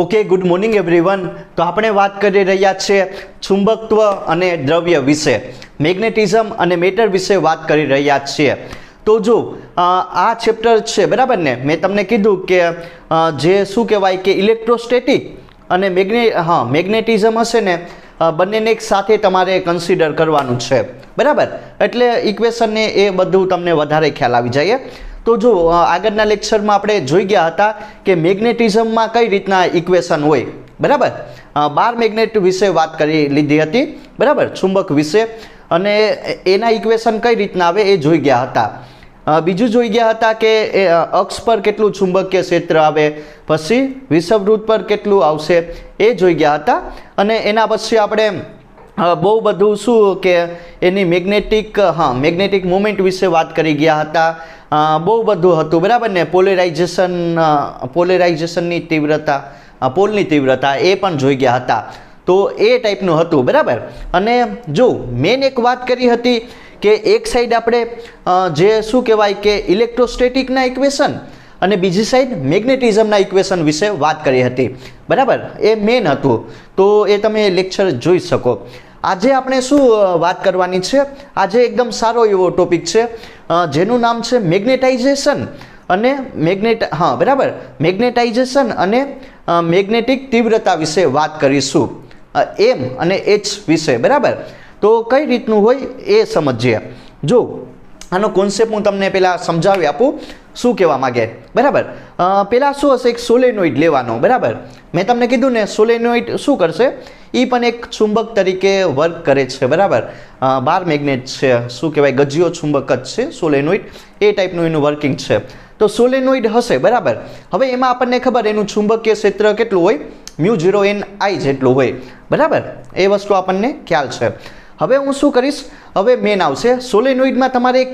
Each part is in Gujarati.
Okay, good morning everyone. તો આપણે વાત કરી રહ્યા છીએ ચુંબકત્વ અને દ્રવ્ય વિશે, મેગ્નેટિઝમ અને મેટર વિશે વાત કરી રહ્યા છીએ. તો જો આ ચેપ્ટર છે, બરાબર ને, મેં તમને કીધું કે જે શું કહેવાય કે ઇલેક્ટ્રોસ્ટેટિક અને મેગ્નેટિઝમ હશે ને, બંનેને એક સાથે તમારે કન્સિડર કરવાનું છે, બરાબર. એટલે ઇક્વેશનને એ બધું તમને વધારે ખ્યાલ આવી જાય. તો જો આગળના લેક્ચરમાં આપણે જોઈ ગયા હતા કે મેગ્નેટિઝમમાં કઈ રીતના ઇક્વેશન હોય, બરાબર. 12 મેગ્નેટ વિશે વાત કરી લીધી હતી, બરાબર, ચુંબક વિશે, અને એના ઇક્વેશન કઈ રીતના આવે એ જોઈ ગયા હતા. બીજું જોઈ ગયા હતા કે અક્ષ પર કેટલું ચુંબકીય ક્ષેત્ર આવે, પછી વિષુવવૃત્ત પર કેટલું આવશે એ જોઈ ગયા હતા. અને એના પછી આપણે બહુ બધું શું કે એની મેગ્નેટિક મોમેન્ટ વિશે વાત કરી ગયા હતા. બહુ બધું હતું, બરાબર ને. પોલેરાઇઝેશનની તીવ્રતા, પોલની તીવ્રતા એ પણ જોઈ ગયા હતા. તો એ ટાઈપનું હતું, બરાબર. અને જો મેન એક વાત કરી હતી કે એક સાઈડ આપણે જે શું કહેવાય કે ઇલેક્ટ્રોસ્ટેટિકના ઇક્વેશન અને બીજી સાઈડ મેગ્નેટિઝમના ઇક્વેશન વિશે વાત કરી હતી, બરાબર. એ મેન હતું. તો એ તમે લેક્ચર જોઈ શકો. આજે આપણે શું વાત કરવાની છે? આજે એકદમ સારો એવો ટોપિક છે જેનું નામ છે મેગ્નેટાઇઝેશન અને બરાબર, મેગ્નેટાઇઝેશન અને મેગ્નેટિક તીવ્રતા વિશે વાત કરીશું, એમ અને એચ વિશે, બરાબર. તો કઈ રીતનું હોય એ સમજીએ. જો આનો કોન્સેપ્ટ હું તમને પહેલાં સમજાવી આપું શું કહેવા માગે, બરાબર. પહેલાં શું હશે, એક સોલેનોઇડ લેવાનો, બરાબર. મેં તમને કીધું ને, સોલેનોઇડ શું કરશે, એ પણ એક ચુંબક તરીકે વર્ક કરે છે, બરાબર. 12 મેગ્નેટ છે, શું કહેવાય, ગજિયો ચુંબક જ છે સોલેનોઇડ, એ ટાઈપનું એનું વર્કિંગ છે. તો સોલેનોઇડ હશે, બરાબર. હવે એમાં આપણને ખબર એનું ચુંબકીય ક્ષેત્ર કેટલું હોય, μ0n I જેટલું હોય, બરાબર. એ વસ્તુ આપણને ખ્યાલ છે. હવે હું શું કરીશ, હવે મેન આવશે. સોલેનોઇડમાં તમારે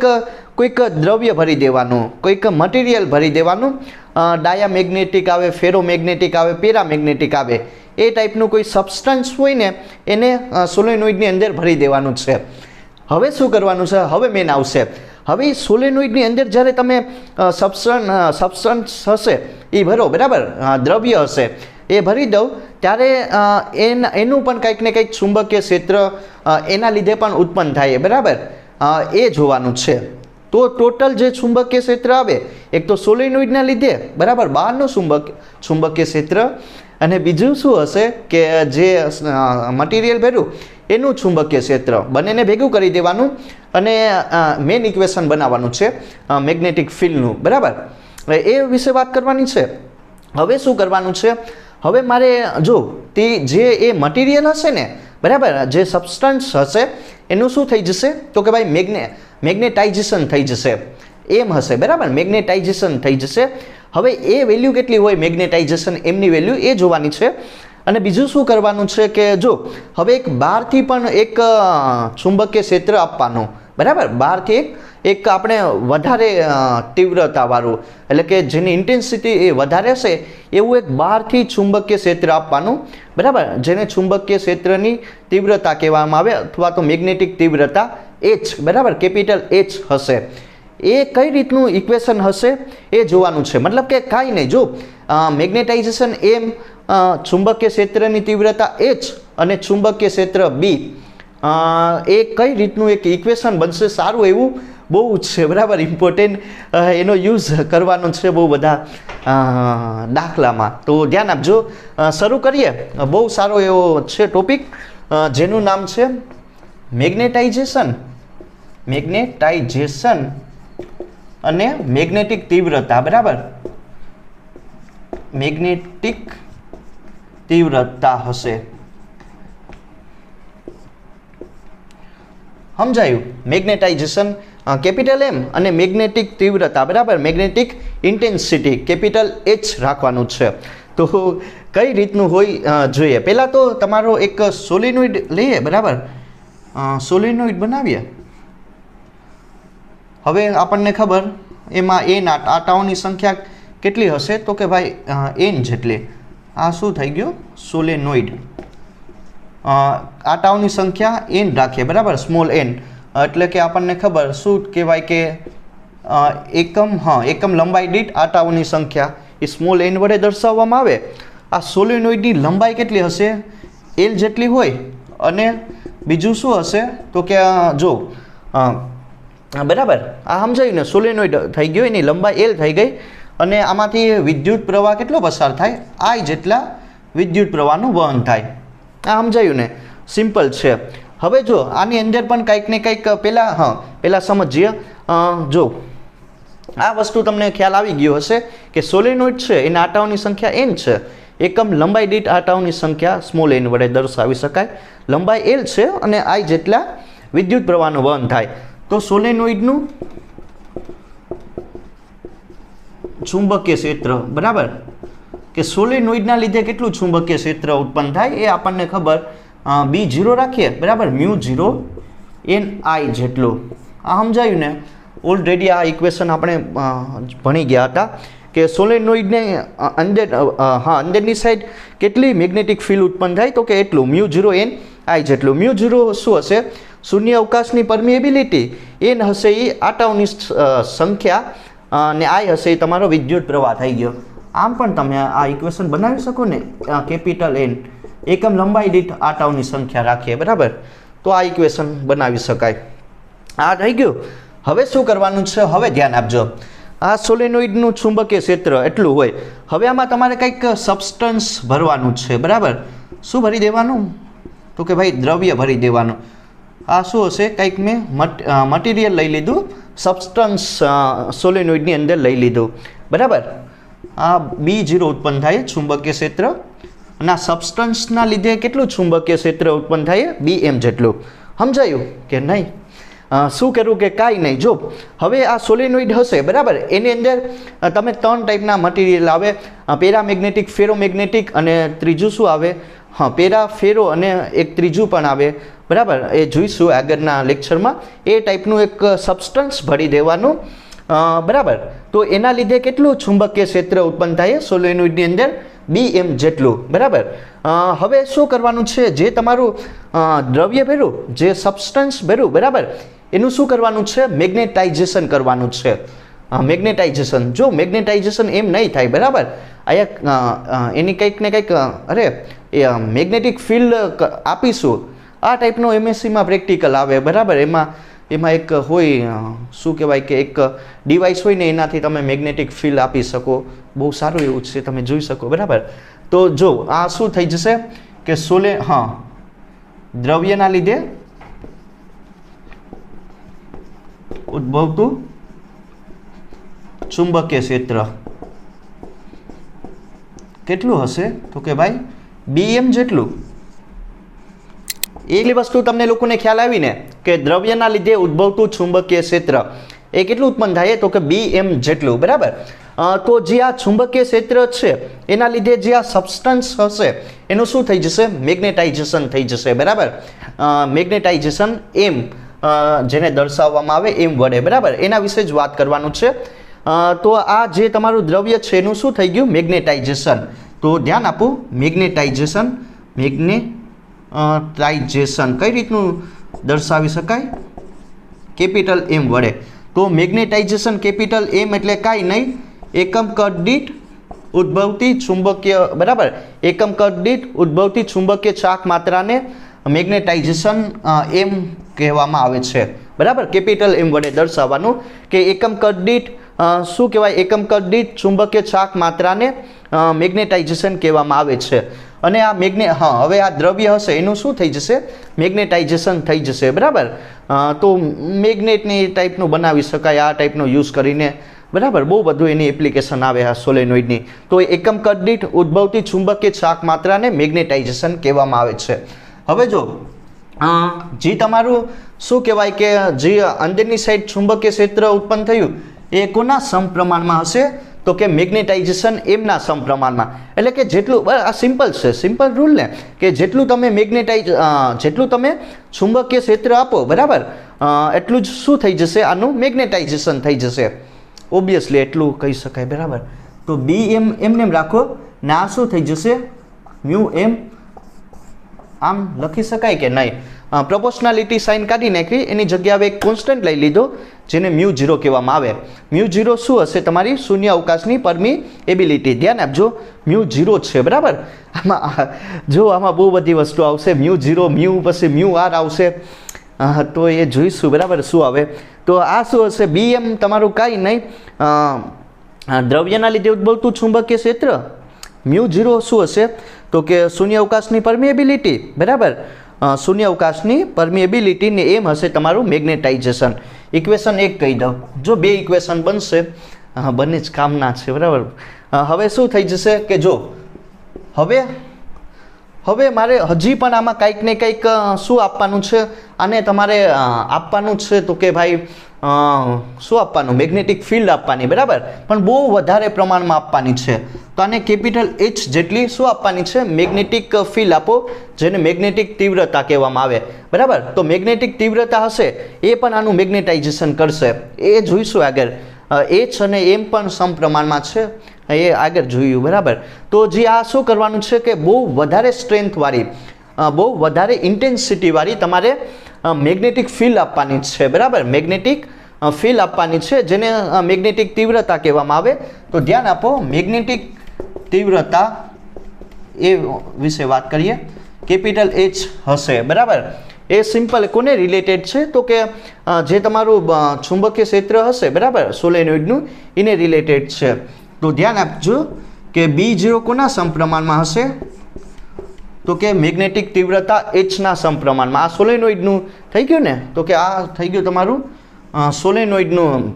કોઈક દ્રવ્ય ભરી દેવાનું, કોઈક મટીરિયલ ભરી દેવાનું. ડાયામેગ્નેટિક આવે, ફેરોમેગ્નેટિક આવે, પેરામેગ્નેટિક આવે, એ ટાઈપનું કોઈ સબસ્ટન્સ હોય ને એને સોલેનોઇડની અંદર ભરી દેવાનું છે. હવે શું કરવાનું છે, હવે મેન આવશે. હવે સોલેનોઇડની અંદર જ્યારે તમે સબસ્ટન્સ હશે એ ભરો, બરાબર, દ્રવ્ય હશે એ ભરી દઉં, ત્યારે એનું પણ કંઈક ને કંઈક ચુંબકીય ક્ષેત્ર એના લીધે પણ ઉત્પન્ન થાય, બરાબર. એ જોવાનું છે. તો ટોટલ જે ચુંબકીય ક્ષેત્ર આવે, એક તો સોલેનોઇડના લીધે, બરાબર, બહારનું ચુંબકીય ક્ષેત્ર, અને બીજું શું હશે કે જે મટીરિયલ ભર્યું એનું ચુંબકીય ક્ષેત્ર, બંનેને ભેગું કરી દેવાનું અને મેઇન ઇક્વેશન બનાવવાનું છે મેગ્નેટિક ફિલ્ડનું, બરાબર. એ વિશે વાત કરવાની છે. હવે શું કરવાનું છે, હવે મારે જો જે એ મટીરિયલ હશે ને, બરાબર, જે સબસ્ટન્સ હશે એનું શું થઈ જશે તો કે ભાઈ મેગ્નેટાઇઝેશન થઈ જશે, એમ હશે, બરાબર. મેગ્નેટાઇઝેશન થઈ જશે. હવે એ વેલ્યુ કેટલી હોય મેગ્નેટાઇઝેશન, એમની વેલ્યુ એ જોવાની છે. અને બીજું શું કરવાનું છે કે જો હવે એક બહારથી પણ એક ચુંબકીય ક્ષેત્ર આપવાનું, બરાબર. બહારથી એક આપણે વધારે તીવ્રતાવાળું, એટલે કે જેની ઇન્ટેન્સિટી એ વધારે હશે એવું એક બહારથી ચુંબકીય ક્ષેત્ર આપવાનું, બરાબર. જેને ચુંબકીય ક્ષેત્રની તીવ્રતા કહેવામાં આવે, અથવા તો મેગ્નેટિક તીવ્રતા H, બરાબર, કેપિટલ H હશે. એ કઈ રીતનું ઇક્વેશન હશે એ જોવાનું છે. મતલબ કે કાંઈ નહીં, જો મેગ્નેટાઇઝેશન એમ, ચુંબકીય ક્ષેત્રની તીવ્રતા H અને ચુંબકીય ક્ષેત્ર B, એ કઈ રીતનું એક ઇક્વેશન બનશે, સારું એવું બહુ છે, બરાબર. ઇમ્પોર્ટન્ટ એનો યુઝ કરવાનો છે બહુ બધા દાખલામાં, તો ધ્યાન આપજો. શરૂ કરીએ. બહુ સારો એવો છે ટોપિક જેનું નામ છે મેગ્નેટાઇઝેશન અને મેગ્નેટિક તીવ્રતા, બરાબર. મેગ્નેટિક તીવ્રતા હશે, સમજાયું? મેગ્નેટાઇઝેશન કેપિટલ M અને મેગ્નેટિક તીવ્રતા, બરાબર, મેગ્નેટિક ઇન્ટેન્સિટી કેપિટલ H રાખવાનું છે. તો કઈ રીતનું હોય જોઈએ. પહેલાં તો તમારો એક સોલેનોઇડ લઈએ, બરાબર. સોલેનોઇડ બનાવીએ. હવે આપણને ખબર એમાં n આટાઓની સંખ્યા કેટલી હશે તો કે ભાઈ n જેટલી. આ શું થઈ ગયું, સોલેનોઇડ. આટાઓની સંખ્યા n રાખીએ, બરાબર, સ્મોલ n. એટલે કે આપણને ખબર શું કહેવાય કે એકમ લંબાઈ દીઠ આટાઓની સંખ્યા એ સ્મોલ n વડે દર્શાવવામાં આવે આ સોલેનોઇડની લંબાઈ કેટલી હશે? એલ જેટલી હોય અને બીજું શું હશે તો કે જો બરાબર આ સમજાયું ને, સોલેનોઇડ થઈ ગયો, એની લંબાઈ એલ થઈ ગઈ અને આમાંથી વિદ્યુત પ્રવાહ કેટલો પસાર થાય? આઈ જેટલા વિદ્યુત પ્રવાહનું વહન થાય. આ સમજાયું ને, સિમ્પલ છે. હવે જો આની અંદર પણ કંઈક ને કંઈક પહેલાં સમજીએ. જો આ વસ્તુ તમને ખ્યાલ આવી ગયો હશે કે સોલેનોઇડ છે એના આટાઓની સંખ્યા n છે. એકમ લંબાઈ દીઠ આટાઓની સંખ્યા સ્મોલ n વડે દર્શાવી શકાય. લંબાઈ l છે અને I જેટલા વિદ્યુત પ્રવાહનું વહન થાય. તો સોલેનોઇડનું ચુંબકીય ક્ષેત્ર, બરાબર, કે સોલેનોઇડના લીધે કેટલું ચુંબકીય ક્ષેત્ર ઉત્પન્ન થાય એ આપણને ખબર. B0 રાખીએ, બરાબર, μ0 NI જેટલું. આ સમજાયું ને? ઓલરેડી આ ઇક્વેશન આપણે ભણી ગયા હતા કે સોલેનોઇડને અંદરની સાઈડ કેટલી મેગ્નેટિક ફિલ્ડ ઉત્પન્ન થાય તો કે એટલું μ0 NI જેટલું. μ0 શું હશે? શૂન્ય અવકાશની પરમિએબિલિટી. n હશે એ આટાઓની સંખ્યા અને I હશે એ તમારો વિદ્યુત પ્રવાહ થઈ ગયો. આમ પણ તમે આ ઇક્વેશન બનાવી શકો ને, કેપિટલ N એકમ લંબાઈ દીઠ આટાઓની સંખ્યા રાખીએ, બરાબર, તો આ ઇક્વેશન બનાવી શકાય. આ થઈ ગયું. હવે શું કરવાનું છે? હવે ધ્યાન આપજો. આ સોલેનોઇડનું ચુંબકીય ક્ષેત્ર એટલું હોય. હવે આમાં તમારે કંઈક સબસ્ટન્સ ભરવાનું છે, બરાબર. શું ભરી દેવાનું તો કે ભાઈ દ્રવ્ય ભરી દેવાનું. આ શું હશે? કંઈક મેં મટીરિયલ લઈ લીધું, સબસ્ટન્સ સોલેનોઇડની અંદર લઈ લીધું, બરાબર. આ B0 ઉત્પન્ન થાય ચુંબકીય ક્ષેત્ર અને આ સબસ્ટન્સના લીધે કેટલું ચુંબકીય ક્ષેત્ર ઉત્પન્ન થાય? BM જેટલું. સમજાયું કે નહીં? શું કરવું કે કાંઈ નહીં. જો હવે આ સોલેનોઇડ હશે, બરાબર, એની અંદર તમે 3 ટાઈપના મટીરિયલ આવે, પેરામેગ્નેટિક, ફેરોમેગ્નેટિક અને ત્રીજું શું આવે? પેરા, ફેરો અને એક ત્રીજું પણ આવે, બરાબર. એ જોઈશું આગળના લેક્ચરમાં. એ ટાઈપનું એક સબસ્ટન્સ ભરી દેવાનું, બરાબર. તો એના લીધે કેટલું ચુંબકીય ક્ષેત્ર ઉત્પન્ન થાય સોલેનોઇડની અંદર? BM જેટલું, બરાબર. હવે શું કરવાનું છે? જે તમારું દ્રવ્ય ભર્યું, જે સબસ્ટન્સ ભર્યું, બરાબર, એનું શું કરવાનું છે? મેગ્નેટાઇઝેશન કરવાનું છે. મેગ્નેટાઇઝેશન. જો મેગ્નેટાઇઝેશન એમ નહીં થાય, બરાબર, અહીંયા એની કંઈક ને કંઈક મેગ્નેટિક ફિલ્ડ આપીશું. આ ટાઈપનો MSCમાં પ્રેક્ટિકલ આવે, બરાબર. એમાં એક હોય, શું કહેવાય કે એક ડિવાઇસ હોય ને, એનાથી તમે મેગ્નેટિક ફિલ્ડ આપી શકો. બહુ સારું એવું છે, તમે જોઈ શકો, બરાબર. તો જો આ શું થઈ જશે કે દ્રવ્યના લીધે ઉદ્ભવતું ચુંબકીય ક્ષેત્ર કેટલું હશે તો કે ભાઈ BM જેટલું. એટલી વસ્તુ તમને લોકોને ખ્યાલ આવીને કે દ્રવ્યના લીધે ઉદ્ભવતું ચુંબકીય ક્ષેત્ર એ કેટલું ઉત્પન્ન થાય તો કે BM જેટલું, બરાબર. તો જે આ ચુંબકીય ક્ષેત્ર છે એના લીધે જે આ સબસ્ટન્સ હશે એનું શું થઈ જશે? મેગ્નેટાઇઝેશન થઈ જશે, બરાબર. મેગ્નેટાઇઝેશન M જેને દર્શાવવામાં આવે M વડે, બરાબર, એના વિશે જ વાત કરવાનું છે. તો આ જે તમારું દ્રવ્ય છે એનું શું થઈ ગયું? મેગ્નેટાઇઝેશન. તો ધ્યાન આપો, મેગ્નેટાઇઝેશન કઈ રીતનું દર્શાવી શકાય? કેપિટલ M વડે. તો મેગ્નેટાઇઝેશન કેપિટલ M એટલે કાંઈ નહીં, એકમ કદ દીઠ ઉદ્ભવતી ચુંબકીય, બરાબર, એકમ કદ દીઠ ઉદ્ભવતી ચુંબકીય ચાક માત્રાને મેગ્નેટાઇઝેશન M કહેવામાં આવે છે, બરાબર. કેપિટલ M વડે દર્શાવવાનું કે એકમ કદ દીઠ શું કહેવાય? એકમ કદ દીઠ ચુંબકીય ચાક માત્રાને મેગ્નેટાઇઝેશન કહેવામાં આવે છે. અને આ હવે આ દ્રવ્ય હશે એનું શું થઈ જશે? મેગ્નેટાઇઝેશન થઈ જશે, બરાબર. તો મેગ્નેટને એ ટાઈપનું બનાવી શકાય આ ટાઈપનો યુઝ કરીને, બરાબર. બહુ બધું એની એપ્લિકેશન આવે આ સોલેનોઇડની. તો એકમ કદ દીઠ ઉદ્ભવતી ચુંબકીય ચાક માત્રાને મેગ્નેટાઇઝેશન કહેવામાં આવે છે. હવે જો જે તમારું શું કહેવાય કે જે અંદરની સાઈડ ચુંબકીય ક્ષેત્ર ઉત્પન્ન થયું એ કોના સમપ્રમાણમાં હશે તો કે મેગ્નેટાઇઝેશન એમના સમપ્રમાણમાં. એટલે કે જેટલું, આ સિમ્પલ છે, સિમ્પલ રૂલ ને, કે જેટલું તમે જેટલું તમે ચુંબકીય ક્ષેત્ર આપો, બરાબર, એટલું જ શું થઈ જશે? આનું મેગ્નેટાઇઝેશન થઈ જશે. ઓબ્વિયસલી એટલું કહી શકાય, બરાબર. તો BM એમને રાખો ને આ શું થઈ જશે? μM. આમ લખી શકાય કે નહીં? પ્રોપોર્શનાલિટી સાઇન કાઢી નાખી, એની જગ્યાએ હવે એક કોન્સ્ટન્ટ લઈ લીધો જેને μ0 કહેવામાં આવે. μ0 શું હશે? તમારી શૂન્ય અવકાશની પરમિએબિલિટી. ધ્યાન આપજો, μ0 છે બરાબર. આમાં જો આમાં બહુ બધી વસ્તુ આવશે, μ0 μ પછી μr આવશે, તો એ જોઈશું બરાબર શું આવે. તો આ શું હશે? bm તમારું કાંઈ નહીં, દ્રવ્યના લીધે ઉદ્ભવતું ચુંબકીય ક્ષેત્ર. μ0 શું હશે? તો કે શૂન્ય અવકાશની પરમિએબિલિટી બરાબર, શૂન્ય અવકાશની પરમિએબિલિટી ને એમ હશે તમારું મેગ્નેટાઇઝેશન. ઇક્વેશન 1 કહી દઉં. જો બે ઇક્વેશન બનશે, બંને જ કામના છે બરાબર. હવે શું થઈ જશે કે જો હવે મારે હજી પણ આમાં કંઈક ને કંઈક શું આપવાનું છે, આને તમારે આપવાનું છે તો કે ભાઈ શું આપવાનું? મેગ્નેટિક ફિલ્ડ આપવાની બરાબર, પણ બહુ વધારે પ્રમાણમાં આપવાની છે. તો આને કેપિટલ H જેટલી શું આપવાની છે? મેગ્નેટિક ફિલ્ડ આપો, જેને મેગ્નેટિક તીવ્રતા કહેવામાં આવે બરાબર. તો મેગ્નેટિક તીવ્રતા હશે એ પણ આનું મેગ્નેટાઇઝેશન કરશે, એ જોઈશું આગળ. H અને M પણ સમપ્રમાણમાં છે, એ આગળ જોયું બરાબર. તો જે આ શું કરવાનું છે કે બહુ વધારે સ્ટ્રેન્થવાળી, બહુ વધારે ઇન્ટેન્સિટીવાળી તમારે મેગ્નેટિક ફિલ્ડ આપવાની છે બરાબર. મેગ્નેટિક ફિલ્ડ આપવાની છે જેને મેગ્નેટિક તીવ્રતા કહેવામાં આવે. તો ધ્યાન આપો, મેગ્નેટિક તીવ્રતા એ વિશે વાત કરીએ. કેપિટલ H હશે બરાબર. એ સિમ્પલ કોને રિલેટેડ છે? તો કે જે તમારું ચુંબકીય ક્ષેત્ર હશે બરાબર સોલેનોઇડનું, એને રિલેટેડ છે. તો ધ્યાન આપજો કે B0 કોના સમપ્રમાણમાં હશે? તો કે મેગ્નેટિક તીવ્રતા H ના સમપ્રમાણમાં. આ સોલેનોઇડનું થઈ ગયું ને, તો કે આ થઈ ગયું તમારું સોલેનોઇડનું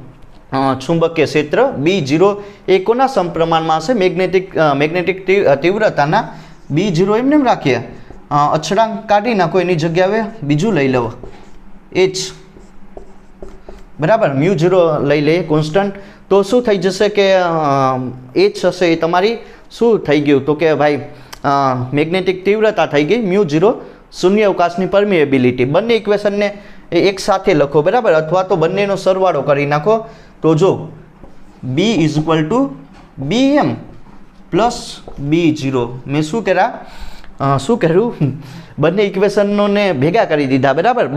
ચુંબકીય ક્ષેત્ર. B0 એ કોના સમપ્રમાણમાં હશે? મેગ્નેટિક તીવ્રતાના. B0 એમને રાખીએ, અચળાંક કાઢી નાખો, એની જગ્યાએ બીજું લઈ લો H બરાબર. μ0 લઈ લઈએ કોન્સ્ટન્ટ. તો શું થઈ જશે કે H હશે એ તમારી શું થઈ ગયું? તો કે ભાઈ મેગ્નેટિક તીવ્રતા થઈ ગઈ μ0, શૂન્ય અવકાશની પરમિએબિલિટી. બંને ઇક્વેશનને એક સાથે લખો બરાબર, અથવા તો બંનેનો સરવાળો કરી નાખો. તો જો B = bm પ્લસ B0, મેં શું કર્યું? બંને ઇક્વેશનોને ભેગા કરી દીધા બરાબર.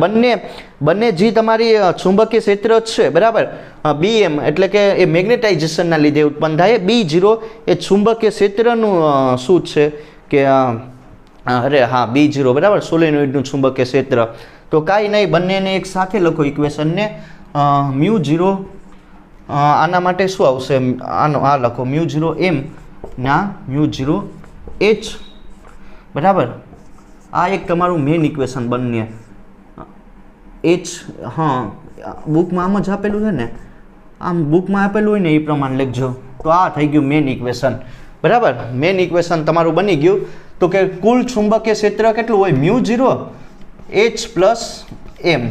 બંને જે તમારી ચુંબકીય ક્ષેત્ર છે બરાબર, bm એટલે કે એ મેગ્નેટાઇઝેશનના લીધે ઉત્પન્ન થાય. B0 એ ચુંબકીય ક્ષેત્રનું શું છે કે B0 બરાબર, સોલેનોઇડનું ચુંબકીય ક્ષેત્ર. તો કાંઈ નહીં, બંનેને એક સાથે લખો ઇક્વેશનને. μ0 આના માટે શું આવશે? આ લખો μ0 m ના μ0 h બરાબર. આ એક તમારું મેઇન ઇક્વેશન બનીએ. H બુકમાં આમ જ આપેલું છે ને, આમ બુકમાં આપેલું હોય ને એ પ્રમાણે લખજો. તો આ થઈ ગયું મેઇન ઇક્વેશન બરાબર. મેઇન ઇક્વેશન તમારું બની ગયું. તો કે કુલ ચુંબકીય ક્ષેત્ર કેટલું હોય? μ0 H પ્લસ M.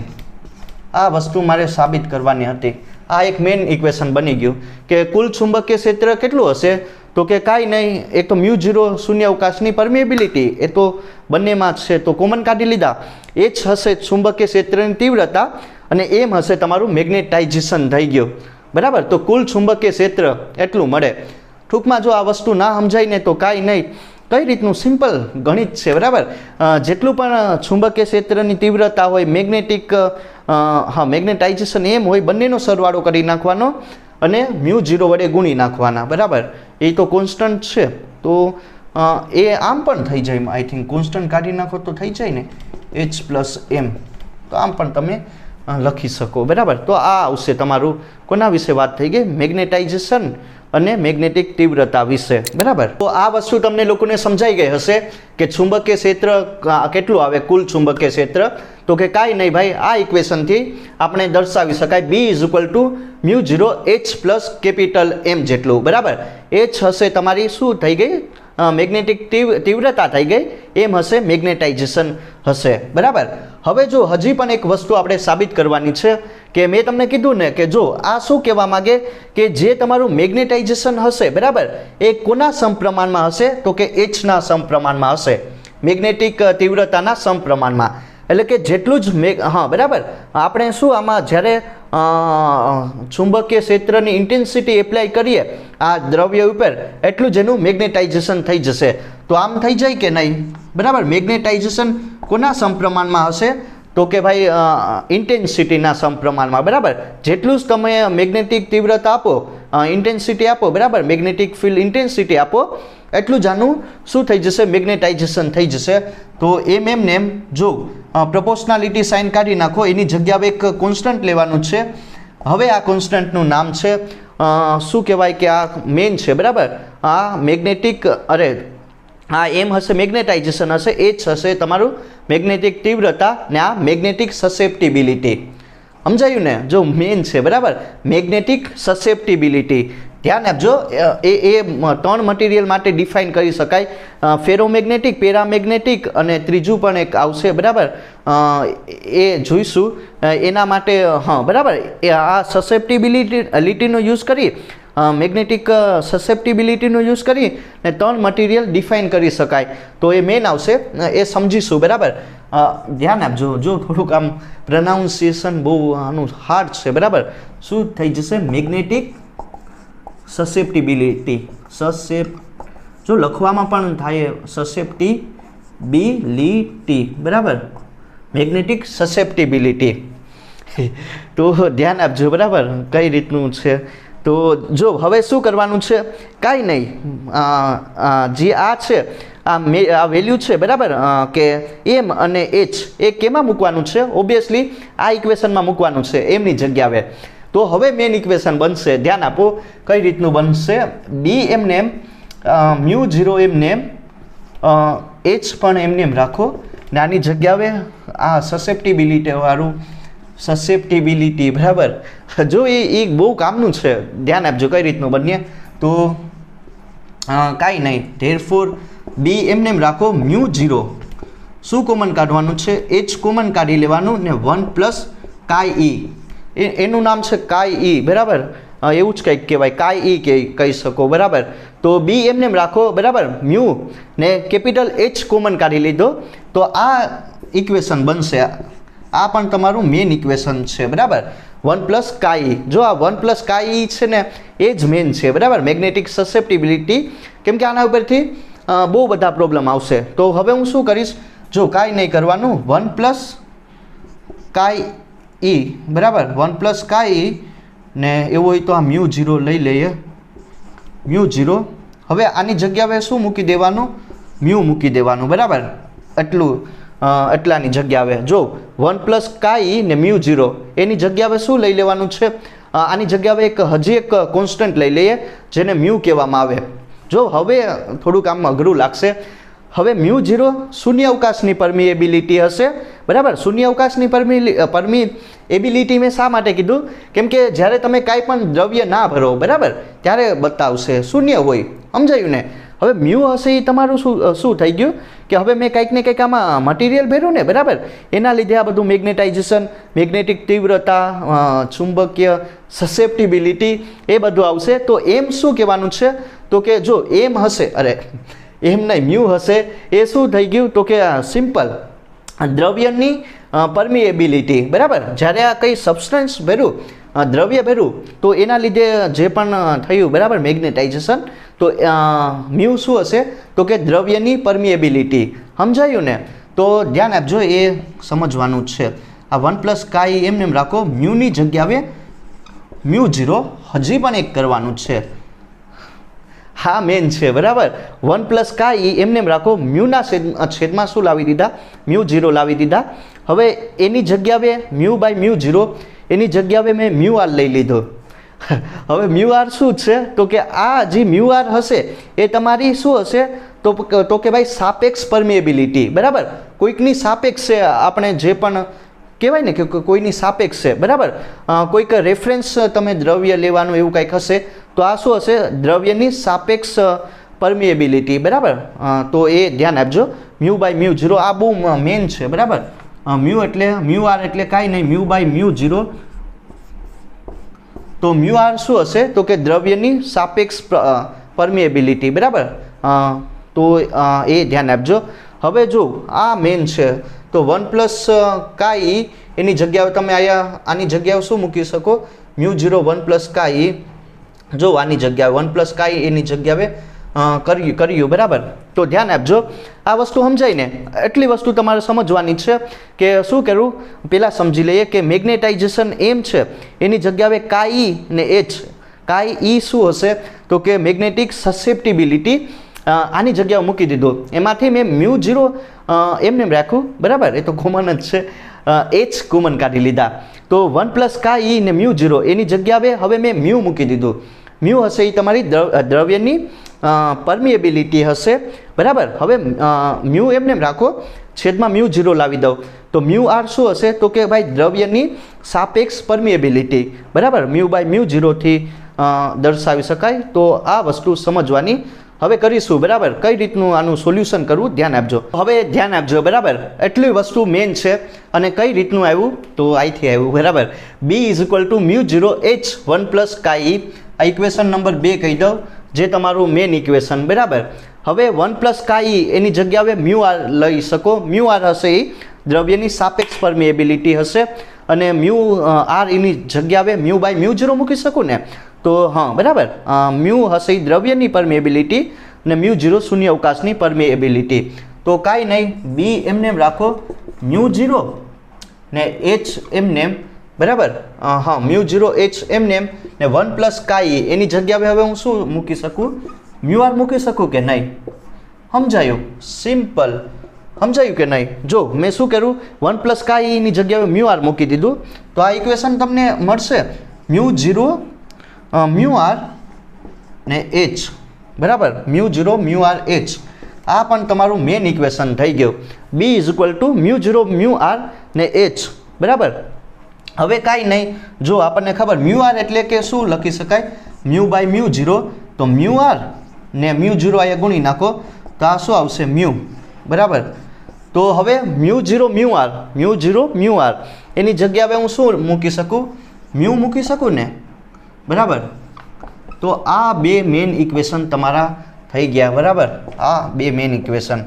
આ વસ્તુ મારે સાબિત કરવાની હતી. આ એક મેઇન ઇક્વેશન બની ગયું કે કુલ ચુંબકીય ક્ષેત્ર કેટલું હશે? તો કે કાંઈ નહીં, એક તો μ0 શૂન્ય અવકાશની પરમિએબિલિટી, એ તો બંનેમાં જ છે, તો કોમન કાઢી લીધા. H હશે ચુંબકીય ક્ષેત્રની તીવ્રતા અને M હશે તમારું મેગ્નેટાઇઝેશન થઈ ગયું બરાબર. તો કુલ ચુંબકીય ક્ષેત્ર એટલું મળે. ટૂંકમાં જો આ વસ્તુ ના સમજાય ને તો કાંઈ નહીં, કઈ રીતનું સિમ્પલ ગણિત છે બરાબર. જેટલું પણ ચુંબકીય ક્ષેત્રની તીવ્રતા હોય, મેગ્નેટાઇઝેશન એમ હોય, બંનેનો સરવાળો કરી નાખવાનો અને μ0 વડે ગુણી નાખવાના બરાબર. એ તો કોન્સ્ટન્ટ છે, તો એ આમ પણ થઈ જાય. આઈ થિંક કોન્સ્ટન્ટ કાઢી નાખો તો થઈ જાય ને, H પ્લસ M. તો આમ પણ તમે લખી શકો બરાબર. તો આ આવશે તમારું. કોના વિશે વાત થઈ ગઈ? મેગ્નેટાઇઝેશન અને મેગ્નેટિક તીવ્રતા વિશે બરાબર. તો આ વસ્તુ તમને લોકોને સમજાઈ ગઈ હશે કે ચુંબકીય ક્ષેત્ર કેટલું આવે, કુલ ચુંબકીય ક્ષેત્ર. તો કે કાંઈ નહીં ભાઈ, આ ઇક્વેશનથી આપણે દર્શાવી શકાય B = μ0 H plus capital M જેટલું બરાબર. H હશે તમારી શું થઈ ગઈ? મેગ્નેટિક તીવ્રતા થઈ ગઈ. એમ હશે મેગ્નેટાઇઝેશન હશે બરાબર. હવે જો હજી પણ એક વસ્તુ આપણે સાબિત કરવાની છે કે મેં તમને કીધું ને કે જો આ શું કહેવા માંગે કે જે તમારું મેગ્નેટાઇઝેશન હશે બરાબર, એ કોના સમપ્રમાણમાં હશે? તો કે H ના સમપ્રમાણમાં હશે, મેગ્નેટિક તીવ્રતાના સમપ્રમાણમાં. એટલે કે જેટલું જ બરાબર. આપણે શું આમાં જ્યારે ચુંબકીય ક્ષેત્રની ઇન્ટેન્સિટી એપ્લાય કરીએ આ દ્રવ્ય ઉપર, એટલું જ એનું મેગ્નેટાઇઝેશન થઈ જશે. તો આમ થઈ જાય કે નહીં બરાબર. મેગ્નેટાઇઝેશન કોના સમપ્રમાણમાં હશે? તો કે ભાઈ ઇન્ટેન્સિટીના સમપ્રમાણમાં, બરાબર. જેટલું જ તમે મેગ્નેટિક તીવ્રતા આપો, ઇન્ટેન્સિટી આપો, બરાબર, મેગ્નેટિક ફિલ્ડ ઇન્ટેન્સિટી આપો, એટલું જ આનું શું થઈ જશે, મેગ્નેટાઇઝેશન થઈ જશે. તો એમ જો પ્રોપોર્શનાલિટી સાઇન કાઢી નાખો, એની જગ્યાએ એક કોન્સ્ટન્ટ લેવાનું છે. હવે આ કોન્સ્ટન્ટનું નામ છે શું કહેવાય કે આ મેન છે, બરાબર. આ મેગ્નેટિક આ એમ હશે મેગ્નેટાઇઝેશન હશે, એચ હશે તમારું મેગ્નેટિક તીવ્રતા, ને આ મેગ્નેટિક સસેપ્ટિબિલિટી. સમજાયું ને? જો મેન છે, બરાબર, મેગ્નેટિક સસેપ્ટિબિલિટી. ધ્યાન આપજો, એ ત્રણ મટીરિયલ માટે ડિફાઇન કરી શકાય, ફેરોમેગ્નેટિક, પેરામેગ્નેટિક અને ત્રીજું પણ એક આવશે, બરાબર, એ જોઈશું એના માટે. હા, બરાબર, એ આ સસેપ્ટિબિલિટીનો યુઝ કરી, મેગ્નેટિક સસેપ્ટિબિલિટીનો યુઝ કરી ને ત્રણ મટીરિયલ ડિફાઇન કરી શકાય. તો એ મેન આવશે, એ સમજીશું, બરાબર. ધ્યાન આપજો, જો થોડુંક આમ પ્રોનાઉન્સિએશન બહુ આનું હાર્ડ છે, બરાબર. શું થઈ જશે? Magnetic susceptibility. જો લખવામાં પણ થાય સસેપ્ટિબિલિટી, બરાબર, મેગ્નેટિક સસેપ્ટિબિલિટી. તો ધ્યાન આપજો, બરાબર, કઈ રીતનું છે. તો જો હવે શું કરવાનું છે, કાંઈ નહીં, જે આ છે આ વેલ્યુ છે, બરાબર, કે એમ અને એચ એ કેમાં મૂકવાનું છે? ઓબ્વિયસલી આ ઇક્વેશનમાં મૂકવાનું છે, એમની જગ્યાએ. તો હવે મેન ઇક્વેશન બનશે, ધ્યાન આપો કઈ રીતનું બનશે. ડી એમને એમ, મ્યુ 0 એમને એમ, એચ પણ એમને એમ રાખો, ને આની જગ્યાએ આ સસેપ્ટિબિલિટી, બરાબર. જો એ બહુ કામનું છે, ધ્યાન આપજો કઈ રીતનું બનીએ. તો કાંઈ નહીં, ધેરફોર બી એમને એમ રાખો, મ્યુ 0 શું કોમન કાઢવાનું છે? એચ કોમન કાઢી લેવાનું, ને 1 પ્લસ કાઈ ઈ, એનું નામ છે કાઈ ઈ, બરાબર, એવું જ કંઈક કહેવાય, કાઈ ઈ કહી શકો, બરાબર. તો બી એમને એમ રાખો, બરાબર, મ્યુ ને કેપિટલ એચ કોમન કાઢી લીધો, તો આ ઇક્વેશન બનશે. આ પણ તમારું મેન ઇક્વેશન છે, બરાબર, 1 પ્લસ કાઈ. જો આ 1 પ્લસ કાઈ છે ને એ જ મેન છે, બરાબર, મેગ્નેટિક સસેપ્ટિબિલિટી. કેમ કે આના ઉપરથી બહુ બધા પ્રોબ્લેમ આવશે. તો હવે હું શું કરીશ, જો કાંઈ નહીં કરવાનું, 1 પ્લસ કાઈ ઈ, બરાબર, 1 પ્લસ કાઈ ને એવું હોય તો આ મ્યુ 0 લઈ લઈએ, મ્યુ 0. હવે આની જગ્યાએ શું મૂકી દેવાનું? મ્યુ મૂકી દેવાનું, બરાબર, એટલાની જગ્યાએ. જો 1 પ્લસ કાઈ ને મ્યુ 0 એની જગ્યાએ શું લઈ લેવાનું છે? આની જગ્યાએ હજી એક કોન્સ્ટન્ટ લઈ લઈએ, જેને મ્યુ કહેવામાં આવે. જો હવે થોડુંક આમ અઘરું લાગશે. હવે મ્યુ 0 શૂન્ય અવકાશની પરમિએબિલિટી હશે, બરાબર. શૂન્ય અવકાશની પરમિએબિલિટી મેં શા માટે કીધું? કેમ કે જ્યારે તમે કાંઈ પણ દ્રવ્ય ના ભરો, બરાબર, ત્યારે બતાવશે શૂન્ય હોય. સમજાયું ને? હવે મ્યુ હશે એ તમારું શું થઈ ગયું કે હવે મેં કંઈક ને કંઈક આમાં મટીરિયલ ભર્યું ને, બરાબર, એના લીધે આ બધું મેગ્નેટાઇઝેશન, મેગ્નેટિક તીવ્રતા, ચુંબકીય સસેપ્ટિબિલિટી એ બધું આવશે. તો એમ શું કહેવાનું છે? તો કે જો એમ હશે, એમ નહીં, મ્યુ હશે એ શું થઈ ગયું? તો કે સિમ્પલ દ્રવ્યની પરમિએબિલિટી, બરાબર. જ્યારે આ કંઈ સબસ્ટન્સ ભર્યું, દ્રવ્ય ભર્યું, તો એના લીધે જે પણ થયું, બરાબર, મેગ્નેટાઇઝેશન, તો મ્યુ શું હશે? તો કે દ્રવ્યની પરમિએબિલિટી. સમજાયું ને? તો ધ્યાન આપજો, એ સમજવાનું જ છે. આ 1 પ્લસ કાઈ એમને એમ રાખો, મ્યુની જગ્યાએ મ્યુ 0 હજી પણ એક કરવાનું છે. હા, મેન છે, બરાબર. 1 પ્લસ કાઈ એમને એમ રાખો, મ્યુના છેદમાં શું લાવી દીધા? મ્યુ 0 લાવી દીધા. હવે એની જગ્યાએ મ્યુ બાય મ્યુ 0 એની જગ્યાએ મેં મ્યુ આર લઈ લીધો. હવે મ્યુ આર શું છે? તો કે આ જે મ્યુ આર હશે એ તમારી શું હશે? તો કે ભાઈ સાપેક્ષ પરમિએબિલિટી, બરાબર. કોઈકની સાપેક્ષ છે, આપણે જે પણ કહેવાય ને કે કોઈની સાપેક્ષ છે, બરાબર. કોઈક રેફરન્સ તમે દ્રવ્ય લેવાનું એવું કંઈક હશે, તો આ શું હશે? દ્રવ્યની સાપેક્ષ પરમિએબિલિટી, બરાબર. તો એ ધ્યાન આપજો, મ્યુ બાય મ્યુ 0 આ બહુ મેન છે, બરાબર. મ્યુ એટલે મ્યુ આર એટલે કાંઈ નહીં, મ્યુ બાય મ્યુ 0. તો મ્યુ આર શું હશે? તો કે દ્રવ્યની સાપેક્ષ પરમિએબિલિટી, બરાબર. તો એ ધ્યાન આપજો. હવે જો આ મેન છે, તો 1 પ્લસ કાઈ એની જગ્યાએ તમે આની જગ્યાએ શું મૂકી શકો? મ્યુ 0 1 પ્લસ કાઈ. જો આની જગ્યાએ 1 પ્લસ કાઈ એની જગ્યાએ કર્યું બરાબર. તો ધ્યાન આપજો, આ વસ્તુ સમજાય ને એટલી વસ્તુ તમારે સમજવાની છે કે શું કરવું. પહેલાં સમજી લઈએ કે મેગ્નેટાઇઝેશન એમ છે એની જગ્યાએ કાઈ ને એચ. કાઈ ઈ શું હશે તો કે મેગ્નેટિક સસેપ્ટિબિલિટી, આની જગ્યાએ મૂકી દીધો. એમાંથી મેં μ0 એમને એમ રાખ્યું બરાબર, એ તો કોમન જ છે, એચ કોમન કાઢી લીધા. તો 1 + કાઈ ને μ0 એની જગ્યાએ હવે મેં μ મૂકી દીધું. μ હશે એ તમારી દ્રવ્યની પરમિએબિલિટી હશે બરાબર. હવે μ એમને એમ રાખો, છેદમાં μ0 લાવી દઉં તો μr શું હશે તો કે ભાઈ દ્રવ્યની સાપેક્ષ પરમિએબિલિટી બરાબર, μ/μ0 થી દર્શાવી શકાય. તો આ વસ્તુ સમજવાની હવે કરીશું બરાબર. કઈ રીતનું આનું સોલ્યુશન કરવું ધ્યાન આપજો. હવે ધ્યાન આપજો બરાબર, એટલી વસ્તુ મેન છે. અને કઈ રીતનું આવ્યું તો અહીંથી આવ્યું બરાબર. B = μ0h 1 + કાઈ, આ ઇક્વેશન નંબર 2 કહી દઉં, જે તમારું મેન ઇક્વેશન બરાબર. હવે 1 + કાઈ એની જગ્યાએ μr લઈ શકો. μr હશે એ દ્રવ્યની સાપેક્ષ પરમિએબિલિટી હશે, અને μr એની જગ્યાએ μ/μ0 મૂકી શકું ને તો હા બરાબર. μ હશે એ દ્રવ્યની પરમિએબિલિટી અને μ0 શૂન્ય અવકાશની પરમિએબિલિટી. તો કાંઈ નહીં, B એમને એમ રાખો, μ0 ને h એમને એમ બરાબર. હા μ0h એમને એમ ને 1 + કાઈ એની જગ્યાએ હવે હું શું મૂકી શકું, μr મૂકી શકું કે નહીં? સમજાયું? સિમ્પલ. સમજાયું કે નહીં? જો મેં શું કર્યું, 1 + કાઈની જગ્યાએ μr મૂકી દીધું. તો આ ઇક્વેશન તમને મળશે μ0 μr ને h બરાબર. μ0 μr h, આ પણ તમારું મેન ઇક્વેશન થઈ ગયું. B = μ0 μr ને h બરાબર. હવે કાંઈ નહીં, જો આપણને ખબર μr એટલે કે શું લખી શકાય, μ/μ0. તો μr ને μ0 અહીંયા ગુણી નાખો તો આ શું આવશે, μ બરાબર. તો હવે μ0 μr એની જગ્યાએ હું શું મૂકી શકું, μ મૂકી શકું ને બરાબર. તો આ બે મેન ઇક્વેશન તમારા થઈ ગયા બરાબર. આ બે મેન ઇક્વેશન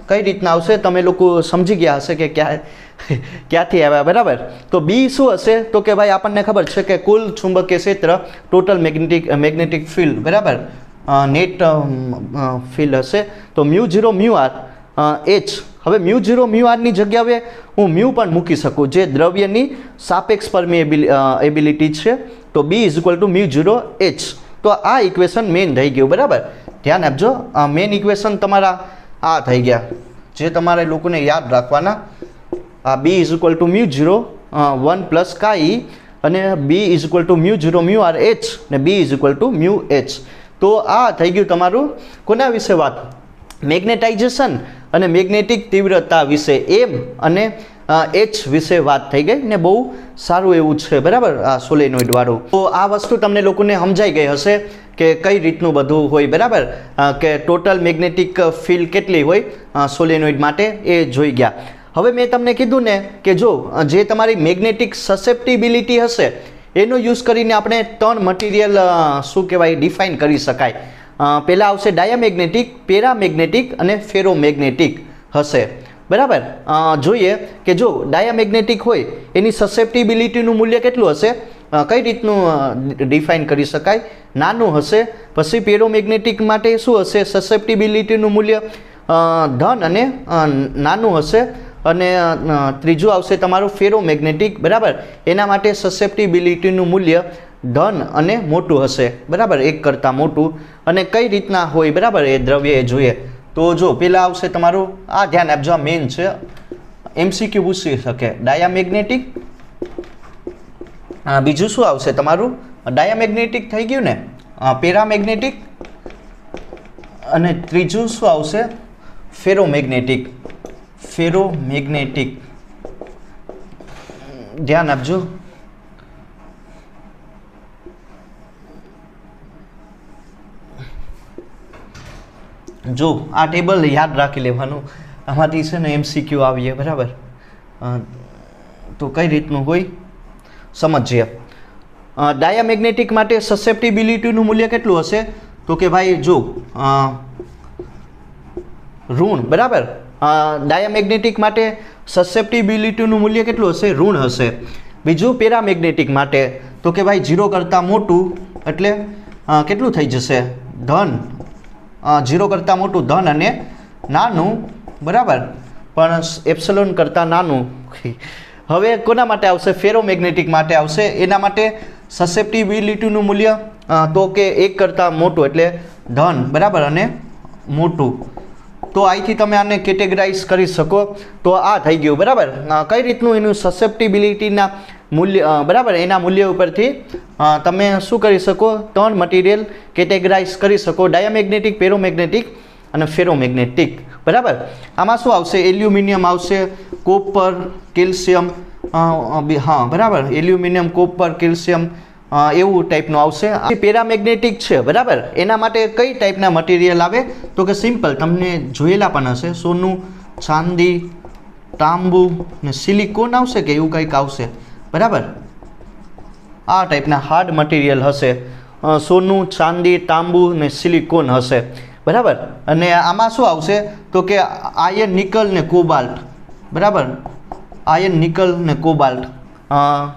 કઈ રીતના આવશે તમે લોકો સમજી ગયા હશે કે ક્યાંથી આવ્યા બરાબર. તો B શું હશે તો કે ભાઈ આપણને ખબર છે કે કુલ ચુંબકીય ક્ષેત્ર, ટોટલ મેગ્નેટિક ફિલ્ડ બરાબર, નેટ ફિલ્ડ હશે. તો μ0 μr h, હવે μ0 μr ની જગ્યાએ હું μ પણ મૂકી શકું, જે દ્રવ્યની સાપેક્ષ પરમિએબિલિટી છે. તો B = μ0 h. તો આ ઇક્વેશન મેન થઈ ગયું બરાબર. ધ્યાન આપજો, આ મેન ઇક્વેશન તમારા આ થઈ ગયા, જે તમારે લોકોને યાદ રાખવાના. આ B = μ0 1 + કાઈ અને B = μ0 μr h ને B = μh. તો આ થઈ ગયું તમારું કોના વિશે વાત, મેગ્નેટાઇઝેશન અને મેગ્નેટિક તીવ્રતા વિશે એમ અને h વિશે વાત થઈ ગઈ ને બહુ સારું એવું છે બરાબર આ સોલેનોઇડ વાળું. તો આ વસ્તુ તમને લોકોને સમજાઈ ગઈ હશે કે કઈ રીતનું બધું હોય બરાબર, કે ટોટલ મેગ્નેટિક ફિલ્ડ કેટલી હોય સોલેનોઇડ માટે એ જોઈ ગયા. હવે મેં તમને કીધું ને કે જો જે તમારી મેગ્નેટિક સસેપ્ટિબિલિટી હશે એનો યુઝ કરીને આપણે 3 મટીરિયલ શું કહેવાય ડિફાઇન કરી શકાય. પહેલાં આવશે ડાયામેગ્નેટિક, પેરામેગ્નેટિક અને ફેરોમેગ્નેટિક હશે બરાબર. જોઈએ કે જો ડાયામેગ્નેટિક હોય એની સસેપ્ટિબિલિટીનું મૂલ્ય કેટલું હશે, કઈ રીતનું ડિફાઇન કરી શકાય, નાનું હશે. પછી પેરોમેગ્નેટિક માટે શું હશે, સસેપ્ટિબિલિટીનું મૂલ્ય ધન અને નાનું હશે. અને ત્રીજું આવશે તમારું ફેરોમેગ્નેટિક બરાબર, એના માટે સસેપ્ટિબિલિટીનું મૂલ્ય ધન અને મોટું હશે બરાબર, એક કરતાં મોટું. અને કઈ રીતના હોય બરાબર એ દ્રવ્ય એ જોઈએ. તો જો પહેલાં આવશે તમારું આ ધ્યાન આપજો, આ મેઇન છે, MCQ પૂછી શકે, ડાયામેગ્નેટિક. બીજું શું આવશે તમારું, ડાયામેગ્નેટિક થઈ ગયું ને, પેરામેગ્નેટિક. અને ત્રીજું શું આવશે, ફેરોમેગ્નેટિક. ધ્યાન આપજો. જો આ ટેબલ યાદ રાખી લેવાનું, આમાંથી છે ને MCQ આવીએ બરાબર. તો કઈ રીતનું હોય સમજીએ. ડાયામેગ્નેટિક માટે સસેપ્ટિબિલિટીનું મૂલ્ય કેટલું હશે તો કે ભાઈ જો ઋણ બરાબર. ડાયામેગ્નેટિક માટે સસેપ્ટિબિલિટીનું મૂલ્ય કેટલું હશે, ઋણ હશે. બીજું પેરામેગ્નેટિક માટે તો કે ભાઈ 0 કરતાં મોટું એટલે કેટલું થઈ જશે, ધન 0 કરતાં મોટું ધન અને નાનું, બરાબર, પણ એપ્સિલોન કરતાં નાનું. હવે કોના માટે આવશે? ફેરોમેગ્નેટિક માટે આવશે. એના માટે સસેપ્ટિબિલિટીનું મૂલ્ય તો કે 1 કરતાં મોટું એટલે ધન, બરાબર, અને મોટું. તો અહીંથી તમે આને કેટેગરાઇઝ કરી શકો. તો આ થઈ ગયું, બરાબર. કઈ રીતનું એનું સસેપ્ટિબિલિટીના મૂલ્ય, બરાબર, એના મૂલ્ય ઉપરથી તમે શું કરી શકો? 3 મટીરિયલ કેટેગરાઇઝ કરી શકો: ડાયામેગ્નેટિક, પેરોમેગ્નેટિક અને ફેરોમેગ્નેટિક, બરાબર. આમાં શું આવશે? એલ્યુમિનિયમ આવશે, કોપર, કેલ્શિયમ, હા, બરાબર, એલ્યુમિનિયમ, કોપર, કેલ્શિયમ, એવું ટાઈપનું આવશે. પેરામેગ્નેટિક છે, બરાબર. એના માટે કઈ ટાઈપના મટીરિયલ આવે? તો કે સિમ્પલ તમને જોયેલા પણ હશે: સોનું, ચાંદી, તાંબુ ને સિલિકોન આવશે કે એવું કંઈક આવશે, બરાબર. આ ટાઈપના હાર્ડ મટીરિયલ હશે. સોનું, ચાંદી, તાંબુ ને સિલિકોન હશે, બરાબર. અને આમાં શું આવશે? તો કે આયર્ન, નિકલ ને કોબાલ્ટ, બરાબર. આયર્ન, નિકલ ને કોબાલ્ટ,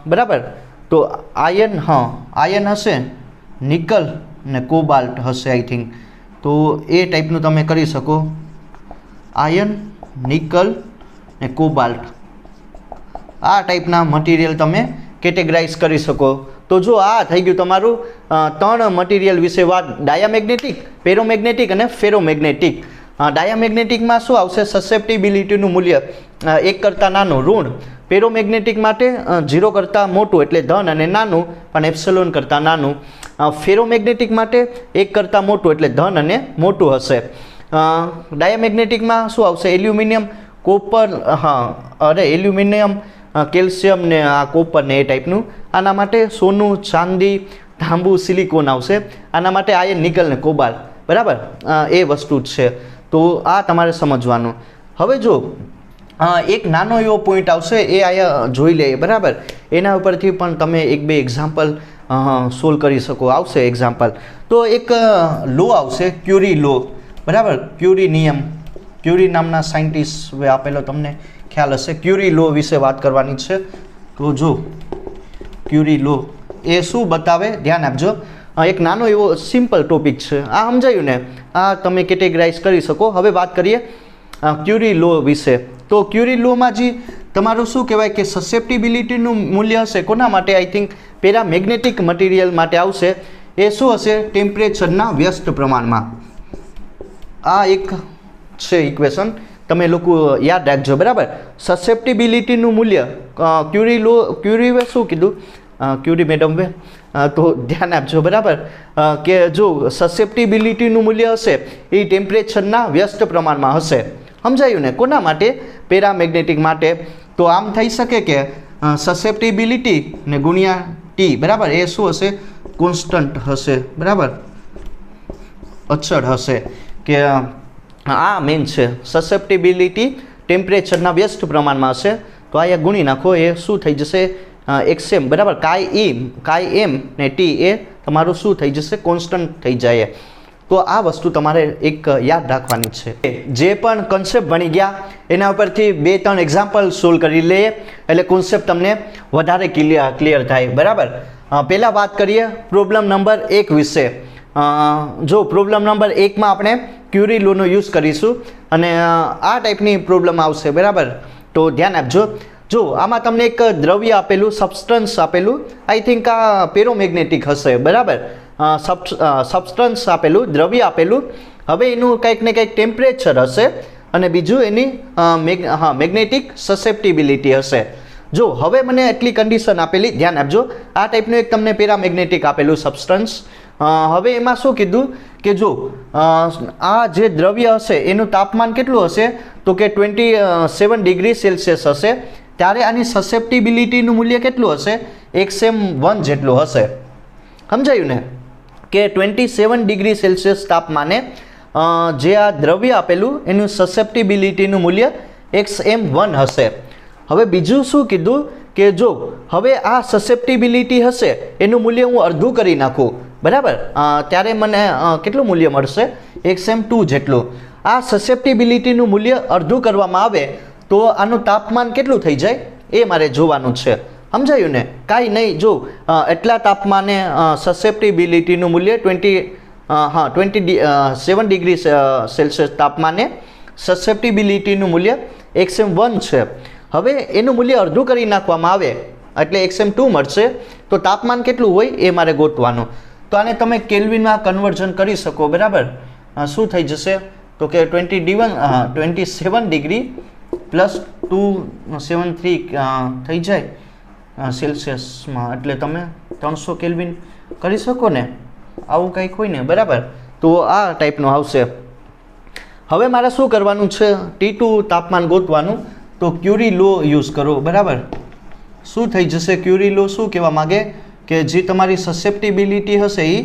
બરાબર. તો આયર્ન, હા, આયર્ન હશે, નિકલ ને કોબાલ્ટ હશે, આઈ થિંક. તો એ ટાઈપનું તમે કરી શકો: આયર્ન, નિકલ ને કોબાલ્ટ. આ ટાઈપના મટીરિયલ તમે કેટેગરાઇઝ કરી શકો. તો જો આ થઈ ગયું તમારું 3 મટીરિયલ વિશે વાત: ડાયામેગ્નેટિક, પેરોમેગ્નેટિક અને ફેરોમેગ્નેટિક. ડાયામેગ્નેટિકમાં શું આવશે? સસેપ્ટિબિલિટીનું મૂલ્ય 1 કરતાં નાનું, ઋણ. પેરોમેગ્નેટિક માટે 0 કરતાં મોટું એટલે ધન અને નાનું, પણ એપ્સિલોન કરતાં નાનું. ફેરોમેગ્નેટિક માટે 1 કરતાં મોટું એટલે ધન અને મોટું હશે. ડાયામેગ્નેટિકમાં શું આવશે? એલ્યુમિનિયમ, કોપર, હા, અરે એલ્યુમિનિયમ, કેલ્શિયમ ને આ કોપર ને એ ટાઈપનું. આના માટે સોનું, ચાંદી, તાંબુ, સિલિકોન આવશે. આના માટે આયર્ન, નિકલ ને કોબાલ્ટ, બરાબર. એ વસ્તુ જ છે. તો આ તમારે સમજવાનું. હવે જો એક નાનો એવો પોઈન્ટ આવશે, એ અહીંયા જોઈ લઈએ, બરાબર. એના ઉપરથી પણ તમે 1-2 એક્ઝામ્પલ સોલ્વ કરી શકો. આવશે એક્ઝામ્પલ. તો એક લો આવશે, ક્યુરી લો, બરાબર. ક્યુરી નિયમ, ક્યુરી નામના સાયન્ટિસ્ટ આપેલો, તમને ખ્યાલ હશે. ક્યુરી લો વિશે વાત કરવાની છે. તો જો ક્યુરી લો એ શું બતાવે, ધ્યાન આપજો. એક નાનો એવો સિમ્પલ ટોપિક છે. આ સમજાયું ને? આ તમે કેટેગરાઇઝ કરી શકો. હવે વાત કરીએ ક્યુરી લો વિશે. તો ક્યુરી લોમાં જે તમારું શું કહેવાય કે સસેપ્ટિબિલિટીનું મૂલ્ય હશે કોના માટે? આઈ થિંક પેરામેગ્નેટિક મટીરિયલ માટે આવશે. એ શું હશે? ટેમ્પરેચરના વ્યસ્ત પ્રમાણમાં. આ એક છે ઇક્વેશન, તમે લોકો યાદ રાખજો, બરાબર. સસેપ્ટિબિલિટીનું મૂલ્ય ક્યુરી લો, ક્યુરીએ શું કીધું? ક્યુરી મેડમે તો ધ્યાન આપજો, બરાબર. કે જો સસેપ્ટિબિલિટીનું મૂલ્ય હશે એ ટેમ્પરેચરના વ્યસ્ત પ્રમાણમાં હશે. સમજાયું ને? કોના માટે? પેરામેગ્નેટિક માટે. તો આમ થઈ શકે કે સસેપ્ટિબિલિટી ને ગુણ્યા ટી, બરાબર. એ શું હશે? કોન્સ્ટન્ટ હશે, બરાબર, અચળ હશે. કે આ મેઇન છે. સસેપ્ટિબિલિટી ટેમ્પરેચરના વ્યસ્ત પ્રમાણમાં હશે. તો અહીંયા ગુણી નાખો, એ શું થઈ જશે? XM, બરાબર. કાઈ એમ ને ટી એ તમારું શું થઈ જશે? કોન્સ્ટન્ટ થઈ જાય. તો આ વસ્તુ તમારે એક યાદ રાખવાની છે. જે પણ કોન્સેપ્ટ ભણી ગયા એના ઉપરથી 2-3 એક્ઝામ્પલ સોલ્વ કરી લઈએ એટલે કોન્સેપ્ટ તમને વધારે ક્લિયર થાય, બરાબર. પહેલાં વાત કરીએ પ્રોબ્લેમ નંબર 1 વિશે. જો પ્રોબ્લેમ નંબર 1માં આપણે ક્યુરી લોનો યુઝ કરીશું અને આ ટાઈપની પ્રોબ્લેમ આવશે, બરાબર. તો ધ્યાન આપજો. જો આમાં તમને એક દ્રવ્ય આપેલું, સબસ્ટન્સ આપેલું, આઈ થિંક આ પેરોમેગ્નેટિક હશે, બરાબર. સબસ્ટન્સ આપેલું, દ્રવ્ય આપેલું. હવે એનું કંઈક ને કંઈક ટેમ્પરેચર હશે અને બીજું એની મેગ્નેટિક સસેપ્ટિબિલિટી હશે. જો હવે મને એટલી કન્ડિશન આપેલી, ધ્યાન આપજો. આ ટાઈપનું એક તમને પેરામેગ્નેટિક આપેલું સબસ્ટન્સ. હવે એમાં શું કીધું કે જો આ જે દ્રવ્ય હશે એનું તાપમાન કેટલું હશે? તો કે 27 ડિગ્રી સેલ્સિયસ હશે. ત્યારે આની સસેપ્ટિબિલિટીનું મૂલ્ય કેટલું હશે? XM1 જેટલું હશે. સમજાયું ને? કે 27 ડિગ્રી સેલ્સિયસ તાપમાને જે આ દ્રવ્ય આપેલું એનું સસેપ્ટિબિલિટીનું મૂલ્ય XM1 હશે. હવે બીજું શું કીધું કે જો હવે આ સસેપ્ટિબિલિટી હશે એનું મૂલ્ય હું અડધું કરી નાખું, બરાબર. ત્યારે મને કેટલું મૂલ્ય મળશે? XM2 જેટલું. આ સસેપ્ટિબિલિટીનું મૂલ્ય અડધું કરવામાં આવે તો આનું તાપમાન કેટલું થઈ જાય એ મારે જોવાનું છે. સમજાયું ને? કાંઈ નહીં. જો એટલા તાપમાને સસેપ્ટિબિલિટીનું મૂલ્ય હા 7 ડિગ્રી સેલ્સિયસ તાપમાને સસેપ્ટિબિલિટીનું મૂલ્ય XM1 છે. હવે એનું મૂલ્ય અડધું કરી નાખવામાં આવે એટલે XM2 મળશે. તો તાપમાન કેટલું હોય એ મારે ગોતવાનું. તો આને તમે કેલ્વિનમાં કન્વર્ઝન કરી શકો, બરાબર. શું થઈ જશે તો કે 27 ડિગ્રી પ્લસ 273 થઈ જાય સેલ્સિયસમાં, એટલે તમે 300 કેલ્વિન કરી શકો ને, આવું કંઈક હોય ને, બરાબર. તો આ ટાઈપનું આવશે. હવે મારે શું કરવાનું છે, T2 તાપમાન ગોતવાનું. તો ક્યુરી લો યુઝ કરો, બરાબર. શું થઈ જશે, ક્યુરી લો શું કહેવા માગે કે જે તમારી સસેપ્ટિબિલિટી હશે એ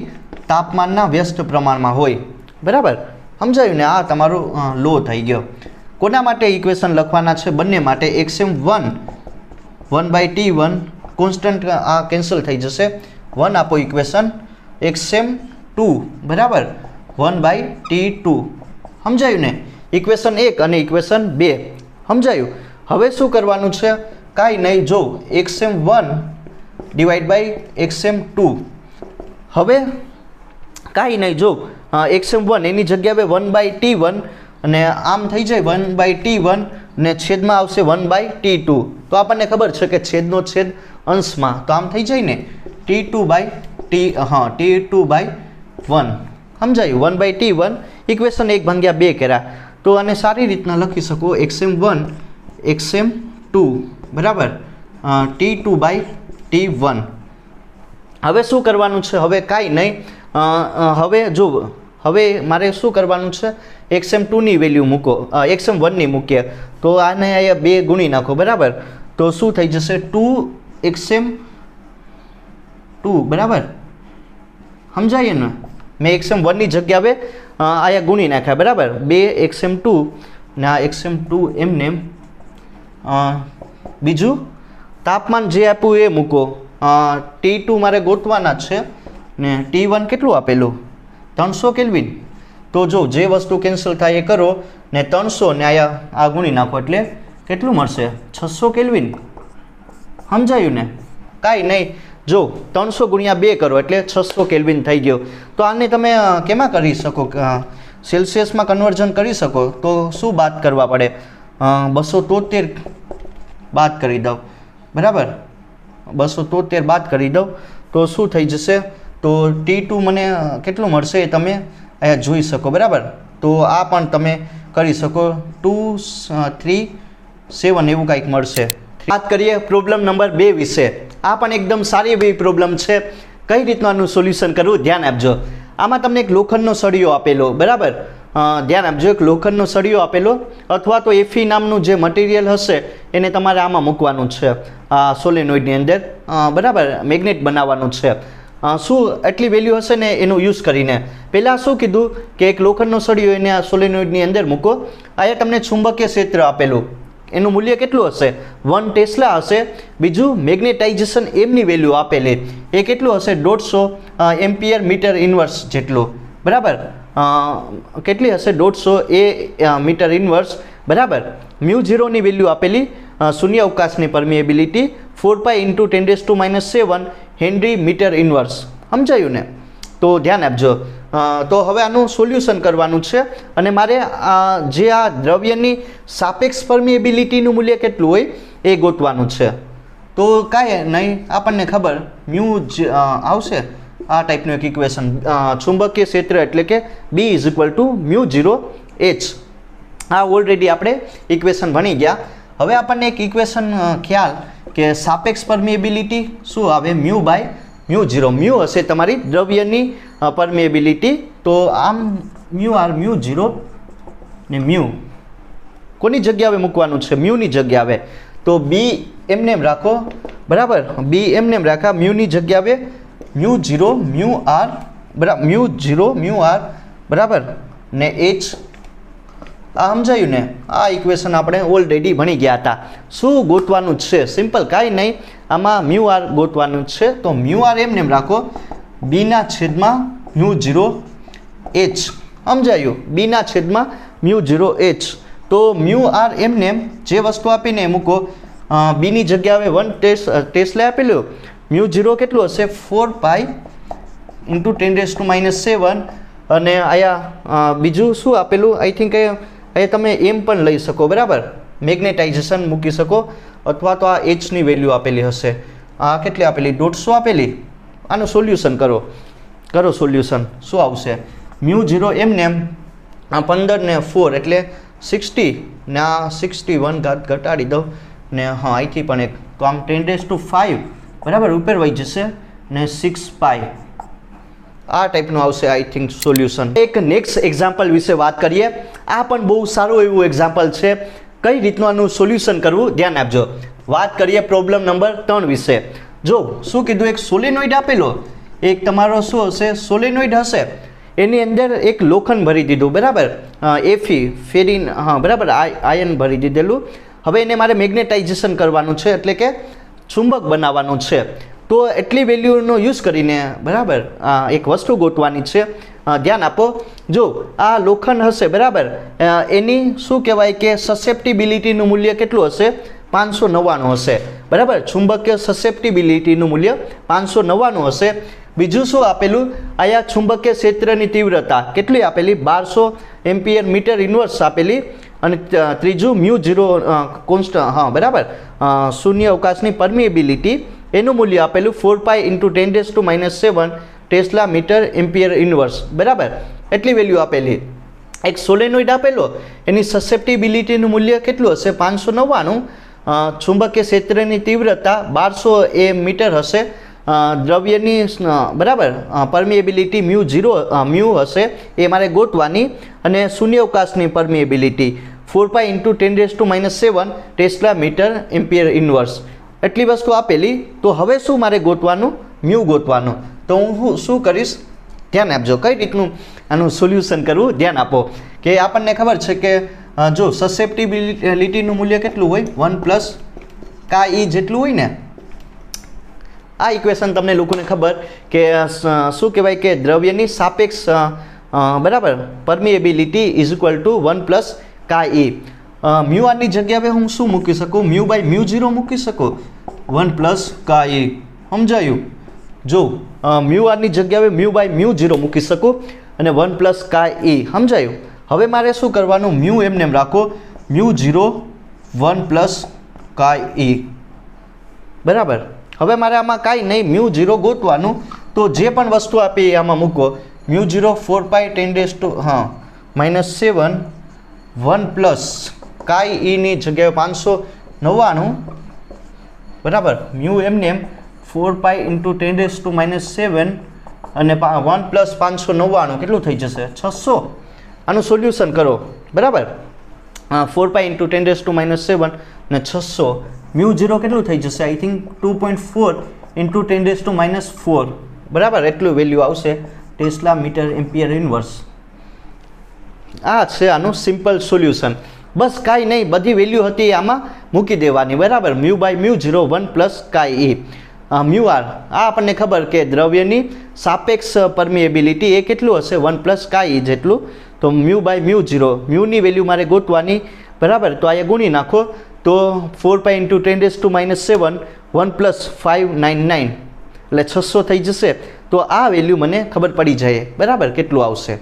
તાપમાનના વ્યસ્ત પ્રમાણમાં હોય, બરાબર. સમજાયું ને? આ તમારો લો થઈ ગયો. કોના માટે ઇક્વેશન લખવાના છે? બંને માટે. XM1 1/T1 કોન્સ્ટન્ટ આ કેન્સલ થઈ જશે, 1 આપો ઇક્વેશન. XM2 બરાબર 1/T2. સમજાયું ને? ઇક્વેશન 1 અને ઇક્વેશન 2 સમજાયું. હવે શું કરવાનું છે? કાંઈ નહીં, જો XM1 / XM2. હવે કાંઈ નહીં, જો XM1 એની જગ્યાએ 1/T1 અને આમ થઈ જાય 1/T1 ને છેદમાં આવશે 1/T2. તો આપણને ખબર છે કે છેદનો છેદ અંશમાં, તો આમ થઈ જાય ને T2/1. સમજાયું? 1/T1 ઇક્વેશન 1/2 કર્યા. તો આને સારી રીતના લખી શકો XM1 XM2 બરાબર T2/T1. હવે શું કરવાનું છે? હવે કાંઈ નહીં, હવે જો હવે મારે શું કરવાનું છે? XM2ની વેલ્યુ મૂકો, XM1ની મૂકીએ તો આને અહીંયા 2 ગુણી નાખો, બરાબર. તો શું થઈ જશે? 2XM2 બરાબર. સમજાય ને? મેં XM1ની જગ્યાએ અહીંયા ગુણી નાખ્યા, બરાબર. 2XM2 ને આ XM2 એમને બીજું તાપમાન જે આપ્યું એ મૂકો. T2 મારે ગોતવાના છે ને T1 કેટલું આપેલું? 300 કેલ્વિન. તો જો જે વસ્તુ કેન્સલ થાય એ કરો ને 300 ને આ ગુણી નાખો એટલે કેટલું મળશે? 600 કેલ્વિન. સમજાયું ને? કાંઈ નહીં, જો 300 × 2 કરો એટલે 600 કેલ્વિન થઈ ગયો. તો આને તમે કેમાં કરી શકો? સેલ્સિયસમાં કન્વર્ઝન કરી શકો. તો શું બાદ કરવા પડે? 273 બાદ કરી દઉં, બરાબર. 273 બાદ કરી દઉં તો શું થઈ જશે? તો T2 મને કેટલું મળશે એ તમે અહીંયા જોઈ શકો, બરાબર. તો આ પણ તમે કરી શકો, 237 એવું કંઈક મળશે. વાત કરીએ પ્રોબ્લેમ નંબર 2 વિશે. આ પણ એકદમ સારી એવી પ્રોબ્લેમ છે. કઈ રીતનું આનું સોલ્યુશન કરવું ધ્યાન આપજો. આમાં તમને એક લોખંડનો સળિયો આપેલો, બરાબર. ધ્યાન આપજો, એક લોખંડનો સળિયો આપેલો અથવા તો Fe નામનું જે મટીરિયલ હશે એને તમારે આમાં મૂકવાનું છે, આ સોલેનોઇડની અંદર, બરાબર. મેગ્નેટ બનાવવાનું છે. શું એટલી વેલ્યુ હશે ને એનું યુઝ કરીને પહેલાં શું કીધું કે એક લોખંડનો સળિયો એને આ સોલેનોઇડની અંદર મૂકો. અહીંયા તમને ચુંબકીય ક્ષેત્ર આપેલું, એનું મૂલ્ય કેટલું હશે? 1 ટેસ્લા હશે. બીજું મેગ્નેટાઇઝેશન એમની વેલ્યુ આપેલી એ કેટલું હશે? 150 એમ્પિયર મીટર ઇન્વર્સ જેટલું, બરાબર. કેટલી હશે? 150 મીટર ઇન્વર્સ, બરાબર. μ0ની વેલ્યુ આપેલી, શૂન્ય અવકાશની પરમિએબિલિટી 4π × 10⁻⁷ હેનરી મીટર ઇન્વર્સ. સમજાયું ને? તો ધ્યાન આપજો. તો હવે આનું સોલ્યુશન કરવાનું છે અને મારે જે આ દ્રવ્યની સાપેક્ષ પરમિએબિલિટીનું મૂલ્ય કેટલું હોય એ ગોતવાનું છે. તો કાંઈ નહીં, આપણને ખબર મ્યુ આવશે. આ ટાઈપનું એક ઇક્વેશન, ચુંબકીય ક્ષેત્ર એટલે કે B = μ0H. આ ઓલરેડી આપણે ઇક્વેશન ભણી ગયા. હવે આપણને એક ઇક્વેશન ખ્યાલ કે સાપેક્ષ પરમિએબિલિટી શું આવે? μ/μ0. મ્યુ હશે તમારી દ્રવ્યની પરમિએબિલિટી. તો આમ μr μ0 ને મ્યુ કોની જગ્યાએ મૂકવાનું છે? મ્યુની જગ્યાએ. તો B એમને એમ રાખો, બરાબર. B એમને એમ રાખા, મ્યુની જગ્યાએ μ0 μr બરાબર, μ0 μr બરાબર ને H. આ સમજાયું ને? આ ઇક્વેશન આપણે ઓલરેડી ભણી ગયા હતા. શું ગોતવાનું છે? સિમ્પલ, કાંઈ નહીં, આમાં μr ગોતવાનું છે. તો μr એમને એમ રાખો, B/μ0H. સમજાયું? B/μ0H. તો μr એમને એમ જે વસ્તુ આપીને મૂકો. બીની જગ્યાએ 1 ટેસ્લા આપેલું, μ0 કેટલું હશે? 4π × 10⁻⁷ અને અહીંયા બીજું શું આપેલું, આઈ થિંક અહીંયા તમે એમ પણ લઈ શકો, બરાબર, મેગ્નેટાઇઝેશન મૂકી શકો, અથવા તો આ એચની વેલ્યુ આપેલી હશે. આ કેટલી આપેલી, 150 આપેલી. આનું સોલ્યુશન કરો સોલ્યુશન શું આવશે, μ0 એમને એમ 15 ને 4 એટલે 60 ને આ 61 ઘટાડી દો ને હા અહીંથી પણ એક, તો આમ 10⁵, બરાબર, ઉપર વહી જશે ને 6 પાઈ. આ ટાઈપનું આવશે આઈ થિંક સોલ્યુશન. એક નેક્સ્ટ એક્ઝામ્પલ વિશે વાત કરીએ. આ પણ બહુ સારું એવું એક્ઝામ્પલ છે. કઈ રીતનું આનું સોલ્યુશન કરવું ધ્યાન આપજો. વાત કરીએ પ્રોબ્લેમ નંબર 3 વિશે. જો શું કીધું, એક સોલેનોઇડ આપેલો, એક તમારો શું હશે, સોલેનોઇડ હશે, એની અંદર એક લોખંડ ભરી દીધું, બરાબર, એફી ફેરીન, હા બરાબર, આયન ભરી દીધેલું. હવે એને મારે મેગ્નેટાઇઝેશન કરવાનું છે, એટલે કે ચુંબક બનાવવાનું છે. તો એટલી વેલ્યુનો યુઝ કરીને, બરાબર, એક વસ્તુ ગોતવાની છે. ધ્યાન આપો, જો આ લોખંડ હશે, બરાબર, એની શું કહેવાય કે સસેપ્ટિબિલિટીનું મૂલ્ય કેટલું હશે, 599 હશે, બરાબર. ચુંબકીય સસેપ્ટિબિલિટીનું મૂલ્ય 599 હશે. બીજું શું આપેલું, અહીંયા ચુંબકીય ક્ષેત્રની તીવ્રતા કેટલી આપેલી, 1200 એમ્પિયર મીટર ઇન્વર્સ આપેલી. અને ત્રીજું μ0 કોન્સ્ટન્ટ, હા બરાબર, શૂન્ય અવકાશની પરમિએબિલિટી, એનું મૂલ્ય આપેલું 4 પાઈ × 10⁻⁷ ટેસ્લા મીટર એમ્પિયર ઇન્વર્સ, બરાબર. એટલી વેલ્યુ આપેલી. એક સોલેનોઇડ આપેલો, એની સસેપ્ટિબિલિટીનું મૂલ્ય કેટલું હશે, 599. ચુંબકીય ક્ષેત્રની તીવ્રતા 1200 મીટર હશે. દ્રવ્યની, બરાબર, પરમિએબિલિટી μ હશે, એ મારે ગોતવાની. અને શૂન્ય અવકાશની પરમિએબિલિટી 4 પાઈ × 10⁻⁷ ટેસ્લા મીટર એમ્પિયર ઇન્વર્સ. એટલી વસ્તુ આપેલી. તો હવે શું મારે ગોતવાનું, મ્યુ ગોતવાનું. તો હું શું કરીશ, ધ્યાન આપજો, કઈ રીતનું આનું સોલ્યુશન કરવું ધ્યાન આપો. કે આપણને ખબર છે કે જો સસેપ્ટિબિલિટીનું મૂલ્ય કેટલું હોય, 1 + K E જેટલું હોય ને. આ ઇક્વેશન તમને લોકોને ખબર કે શું કહેવાય કે દ્રવ્યની સાપેક્ષ, બરાબર, પરમિએબિલિટી = 1 + K E. મ્યુ આરની જગ્યાએ હું શું મૂકી શકું, μ/μ0 મૂકી શકું, 1 + K E. સમજાયું? જો મ્યુ આરની જગ્યાએ μ/μ0 મૂકી શકું અને 1 + K E. સમજાયું? હવે મારે શું કરવાનું, મ્યુ એમને એમ રાખો, μ0 1 + K E, બરાબર. હવે મારે આમાં કાંઈ નહીં, μ0 ગોતવાનું. તો જે પણ વસ્તુ આપી આમાં મૂકો, μ0 4 પાઈ 10⁻⁷ 1 + K E ની જગ્યાએ 599, બરાબર. મ્યુ એમને એમ 4 પાઈ × 10⁻⁷ અને 1 + 599 કેટલું થઈ જશે, 600. આનું સોલ્યુશન કરો, બરાબર. 4 પાઈ × 10⁻⁷ ને 600, μ0 કેટલું થઈ જશે, આઈ થિંક 2.4 × 10⁻⁴, બરાબર, એટલું વેલ્યુ આવશે ટેસ્લા મીટર એમ્પિયર ઇન્વર્સ. આ છે આનું સિમ્પલ સોલ્યુશન. બસ કાંઈ નહીં, બધી વેલ્યુ હતી આમાં મૂકી દેવાની, બરાબર. μ/μ0 1 + K E. μr, આ આપણને ખબર કે દ્રવ્યની સાપેક્ષ પરમિએબિલિટી એ કેટલું હશે, 1 + K E જેટલું. તો μ/μ0, મ્યુની વેલ્યુ મારે ગોતવાની, બરાબર. તો અહીંયા ગુણી નાખો, તો 4 પાઈ × 10⁻⁷ 1 + 599 એટલે 600 થઈ જશે. તો આ વેલ્યુ મને ખબર પડી જાય, બરાબર, કેટલું આવશે.